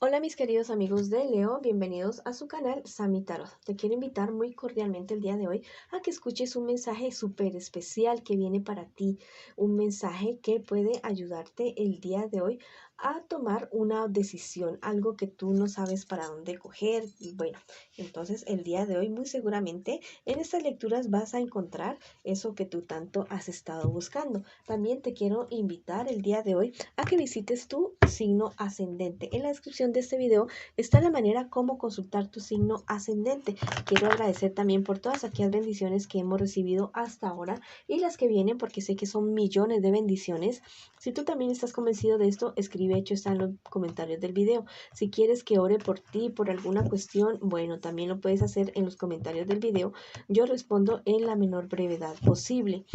Hola mis queridos amigos de Leo, bienvenidos a su canal Sami Tarot. Te quiero invitar muy cordialmente el día de hoy a que escuches un mensaje súper especial que viene para ti, un mensaje que puede ayudarte el día de hoy a tomar una decisión, algo que tú no sabes para dónde coger. Y bueno, entonces el día de hoy muy seguramente en estas lecturas vas a encontrar eso que tú tanto has estado buscando. También te quiero invitar el día de hoy a que visites tu signo ascendente. En la descripción de este video está la manera como consultar tu signo ascendente. Quiero agradecer también por todas aquellas bendiciones que hemos recibido hasta ahora y las que vienen, porque sé que son millones de bendiciones. Si tú también estás convencido de esto, escribe, hecho está en los comentarios del video. Si quieres que ore por ti, por alguna cuestión, bueno, también lo puedes hacer en los comentarios del video. Yo respondo en la menor brevedad posible.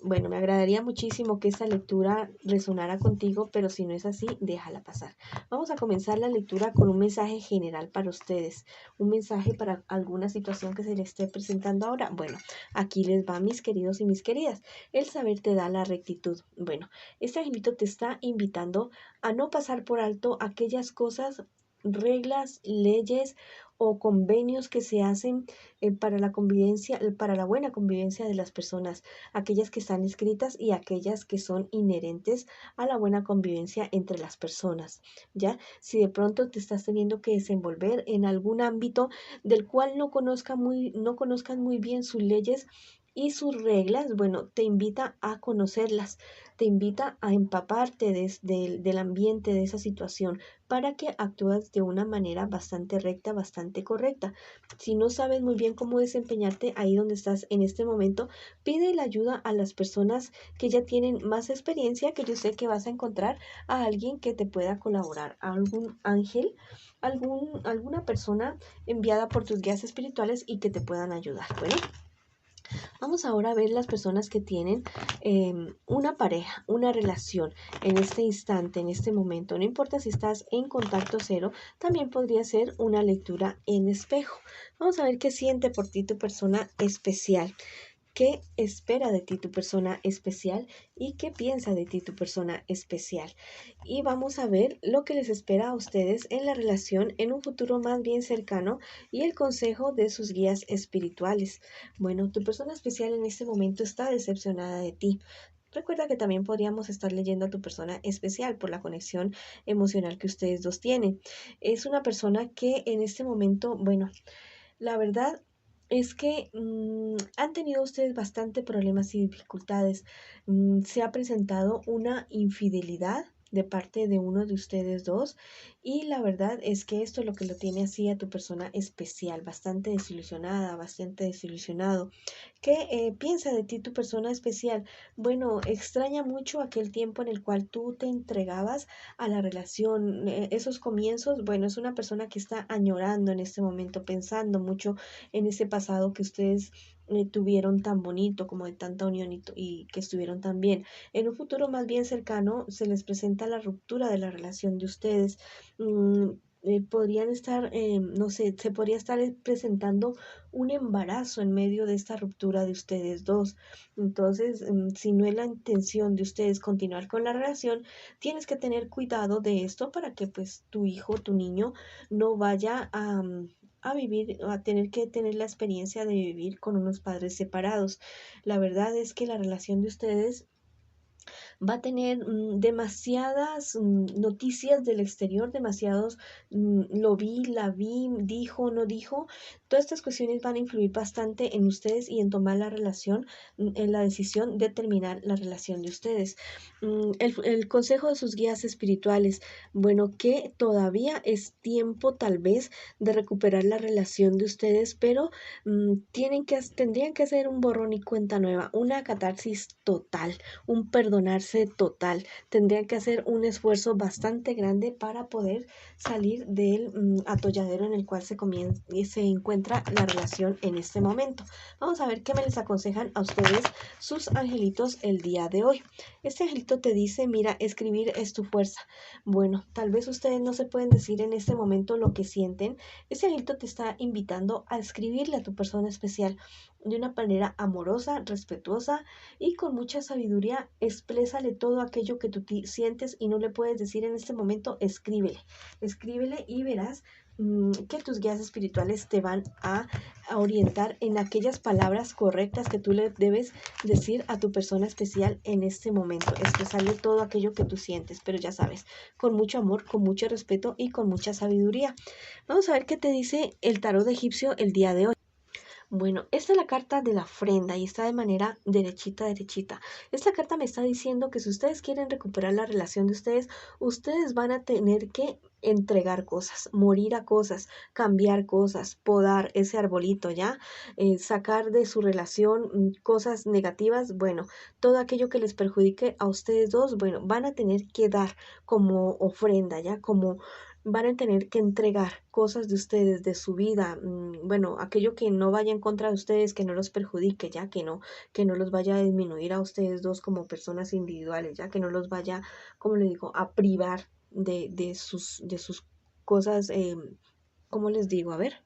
Bueno, me agradaría muchísimo que esta lectura resonara contigo, pero si no es así, déjala pasar. Vamos a comenzar la lectura con un mensaje general para ustedes, un mensaje para alguna situación que se les esté presentando ahora. Bueno, aquí les va, mis queridos y mis queridas. El saber te da la rectitud. Bueno, este angelito te está invitando a no pasar por alto aquellas cosas, reglas, leyes o convenios que se hacen para la convivencia, para la buena convivencia de las personas, aquellas que están escritas y aquellas que son inherentes a la buena convivencia entre las personas. Ya, si de pronto te estás teniendo que desenvolver en algún ámbito del cual no conozcan muy bien sus leyes y sus reglas, bueno, te invita a conocerlas, te invita a empaparte del ambiente de esa situación para que actúes de una manera bastante recta, bastante correcta. Si no sabes muy bien cómo desempeñarte ahí donde estás en este momento, pide la ayuda a las personas que ya tienen más experiencia, que yo sé que vas a encontrar a alguien que te pueda colaborar, a algún ángel, alguna persona enviada por tus guías espirituales y que te puedan ayudar. Bueno, vamos ahora a ver las personas que tienen una pareja, una relación en este instante, en este momento. No importa si estás en contacto cero, también podría ser una lectura en espejo. Vamos a ver qué siente por ti tu persona especial. ¿Qué espera de ti tu persona especial y qué piensa de ti tu persona especial? Y vamos a ver lo que les espera a ustedes en la relación en un futuro más bien cercano y el consejo de sus guías espirituales. Bueno, tu persona especial en este momento está decepcionada de ti. Recuerda que también podríamos estar leyendo a tu persona especial por la conexión emocional que ustedes dos tienen. Es una persona que en este momento, bueno, la verdad es que han tenido ustedes bastante problemas y dificultades. Se ha presentado una infidelidad de parte de uno de ustedes dos y la verdad es que esto es lo que lo tiene así a tu persona especial, bastante desilusionada, bastante desilusionado. ¿Qué piensa de ti tu persona especial? Bueno, extraña mucho aquel tiempo en el cual tú te entregabas a la relación, esos comienzos. Bueno, es una persona que está añorando en este momento, pensando mucho en ese pasado que ustedes tuvieron tan bonito, como de tanta unión y que estuvieron tan bien. En un futuro más bien cercano se les presenta la ruptura de la relación de ustedes. Mm, podrían estar, no sé, se podría estar presentando un embarazo en medio de esta ruptura de ustedes dos. Entonces, si no es la intención de ustedes continuar con la relación, tienes que tener cuidado de esto para que pues tu hijo, tu niño, no vaya a vivir, a tener que tener la experiencia de vivir con unos padres separados. La verdad es que la relación de ustedes va a tener demasiadas noticias del exterior, demasiados lo vi, la vi, dijo, no dijo. Todas estas cuestiones van a influir bastante en ustedes y en tomar la relación, en la decisión de terminar la relación de ustedes. El consejo de sus guías espirituales, bueno, que todavía es tiempo tal vez de recuperar la relación de ustedes, pero tendrían que hacer un borrón y cuenta nueva, una catarsis total, un perdonarse total. Tendrían que hacer un esfuerzo bastante grande para poder salir del atolladero en el cual se encuentra la relación en este momento. Vamos a ver qué me les aconsejan a ustedes sus angelitos el día de hoy. Este angelito te dice, mira, escribir es tu fuerza. Bueno, tal vez ustedes no se pueden decir en este momento lo que sienten. Este angelito te está invitando a escribirle a tu persona especial. de una manera amorosa, respetuosa y con mucha sabiduría. Exprésale todo aquello que tú sientes y no le puedes decir en este momento, escríbele y verás que tus guías espirituales te van a orientar en aquellas palabras correctas que tú le debes decir a tu persona especial en este momento. Expresarle todo aquello que tú sientes, pero ya sabes, con mucho amor, con mucho respeto y con mucha sabiduría. Vamos a ver qué te dice el tarot egipcio el día de hoy. Bueno, esta es la carta de la ofrenda y está de manera derechita, derechita. Esta carta me está diciendo que si ustedes quieren recuperar la relación de ustedes, ustedes van a tener que entregar cosas, morir a cosas, cambiar cosas, podar ese arbolito, ¿ya? Sacar de su relación cosas negativas, bueno, todo aquello que les perjudique a ustedes dos, bueno, van a tener que dar como ofrenda, ¿ya? Como van a tener que entregar cosas de ustedes, de su vida, bueno, aquello que no vaya en contra de ustedes, que no los perjudique, ya que no los vaya a disminuir a ustedes dos como personas individuales, ya que no los vaya, como le digo, a privar de sus cosas, ¿cómo les digo? A ver,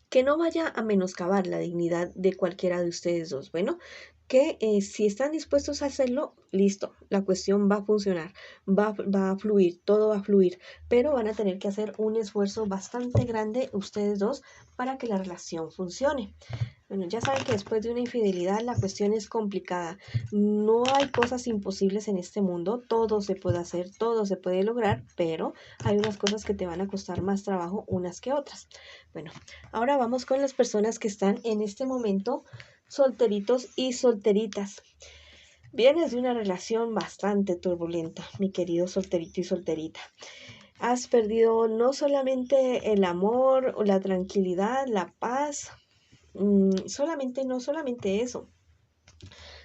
que no vaya a menoscabar la dignidad de cualquiera de ustedes dos. Bueno, que si están dispuestos a hacerlo, listo, la cuestión va a funcionar, va a fluir, todo va a fluir, pero van a tener que hacer un esfuerzo bastante grande ustedes dos para que la relación funcione. Bueno, ya saben que después de una infidelidad la cuestión es complicada. No hay cosas imposibles en este mundo, todo se puede hacer, todo se puede lograr, pero hay unas cosas que te van a costar más trabajo unas que otras. Bueno, ahora vamos con las personas que están en este momento solteritos y solteritas. Vienes de una relación bastante turbulenta, mi querido solterito y solterita. Has perdido no solamente el amor, o la tranquilidad, la paz, no solamente eso,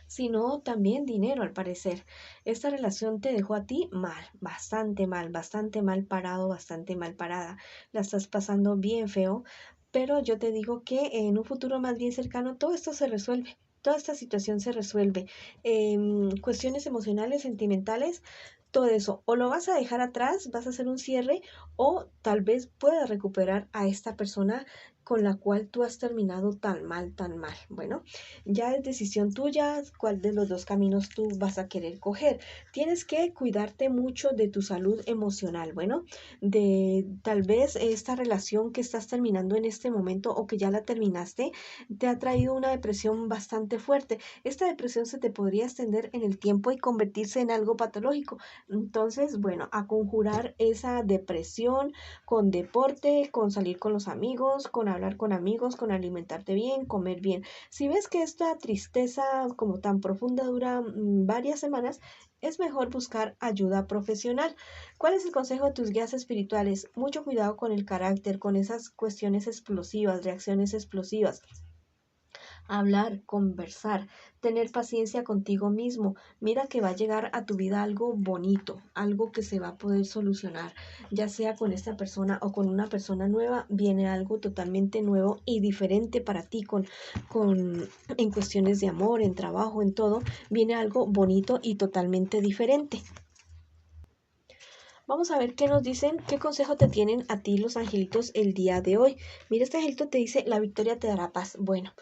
sino también dinero al parecer. Esta relación te dejó a ti mal, bastante mal parado, bastante mal parada. La estás pasando bien feo, pero yo te digo que en un futuro más bien cercano todo esto se resuelve. Toda esta situación se resuelve. Cuestiones emocionales, sentimentales, todo eso. O lo vas a dejar atrás, vas a hacer un cierre, o tal vez puedas recuperar a esta persona con la cual tú has terminado tan mal, tan mal. Bueno, ya es decisión tuya cuál de los dos caminos tú vas a querer coger. Tienes que cuidarte mucho de tu salud emocional, bueno, de tal vez esta relación que estás terminando en este momento o que ya la terminaste, te ha traído una depresión bastante fuerte. Esta depresión se te podría extender en el tiempo y convertirse en algo patológico. Entonces, bueno, a conjurar esa depresión con deporte, con salir con los amigos, con hablar con amigos, con alimentarte bien, comer bien. Si ves que esta tristeza como tan profunda dura varias semanas, es mejor buscar ayuda profesional. ¿Cuál es el consejo de tus guías espirituales? Mucho cuidado con el carácter, con esas cuestiones explosivas, reacciones explosivas. Hablar, conversar, tener paciencia contigo mismo. Mira que va a llegar a tu vida algo bonito, algo que se va a poder solucionar, ya sea con esta persona o con una persona nueva, viene algo totalmente nuevo y diferente para ti en cuestiones de amor, en trabajo, en todo, viene algo bonito y totalmente diferente. Vamos a ver qué nos dicen, qué consejo te tienen a ti los angelitos el día de hoy. Mira, este angelito te dice, la victoria te dará paz. Bueno,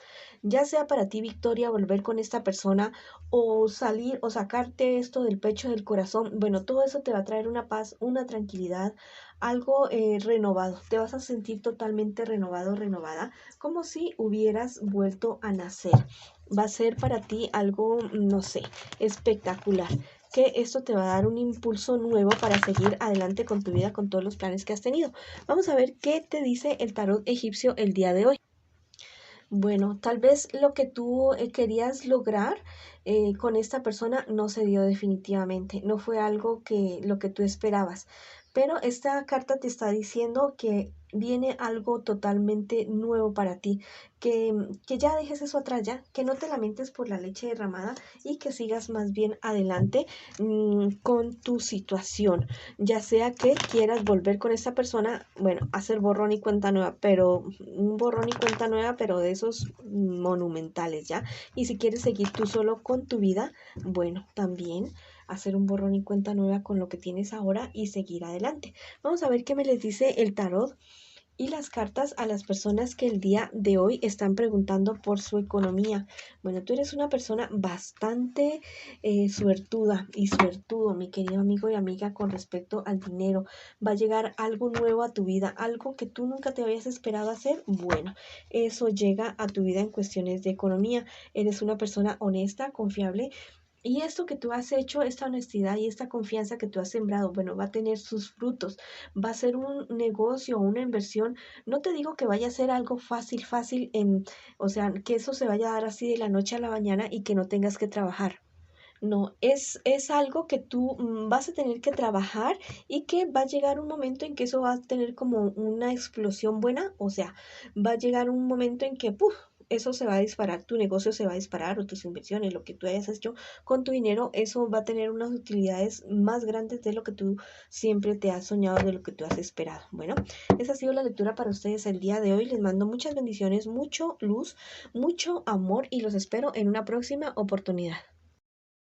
ya sea para ti victoria, volver con esta persona o salir o sacarte esto del pecho, del corazón, bueno, todo eso te va a traer una paz, una tranquilidad, algo renovado. Te vas a sentir totalmente renovado, renovada, como si hubieras vuelto a nacer. Va a ser para ti algo, no sé, espectacular, que esto te va a dar un impulso nuevo para seguir adelante con tu vida, con todos los planes que has tenido. Vamos a ver qué te dice el tarot egipcio el día de hoy. Bueno, tal vez lo que tú querías lograr con esta persona no se dio definitivamente, no fue algo que lo que tú esperabas, pero esta carta te está diciendo que viene algo totalmente nuevo para ti, que ya dejes eso atrás ya, que no te lamentes por la leche derramada y que sigas más bien adelante con tu situación, ya sea que quieras volver con esta persona, bueno, hacer borrón y cuenta nueva, pero un borrón y cuenta nueva, pero de esos monumentales, ¿ya? Y si quieres seguir tú solo con tu vida, bueno, también hacer un borrón y cuenta nueva con lo que tienes ahora y seguir adelante. Vamos a ver qué me les dice el tarot Y las cartas a las personas que el día de hoy están preguntando por su economía. Bueno, tú eres una persona bastante suertuda y suertudo, mi querido amigo y amiga, con respecto al dinero. Va a llegar algo nuevo a tu vida, algo que tú nunca te habías esperado hacer. Bueno, eso llega a tu vida en cuestiones de economía. Eres una persona honesta, confiable, y esto que tú has hecho, esta honestidad y esta confianza que tú has sembrado, bueno, va a tener sus frutos, va a ser un negocio, una inversión. No te digo que vaya a ser algo fácil, fácil o sea, que eso se vaya a dar así de la noche a la mañana y que no tengas que trabajar. No, es algo que tú vas a tener que trabajar y que va a llegar un momento en que eso va a tener como una explosión buena, o sea, va a llegar un momento en que, ¡puf! Eso se va a disparar, tu negocio se va a disparar o tus inversiones, lo que tú hayas hecho con tu dinero, eso va a tener unas utilidades más grandes de lo que tú siempre te has soñado, de lo que tú has esperado. Bueno, esa ha sido la lectura para ustedes el día de hoy. Les mando muchas bendiciones, mucho luz, mucho amor y los espero en una próxima oportunidad.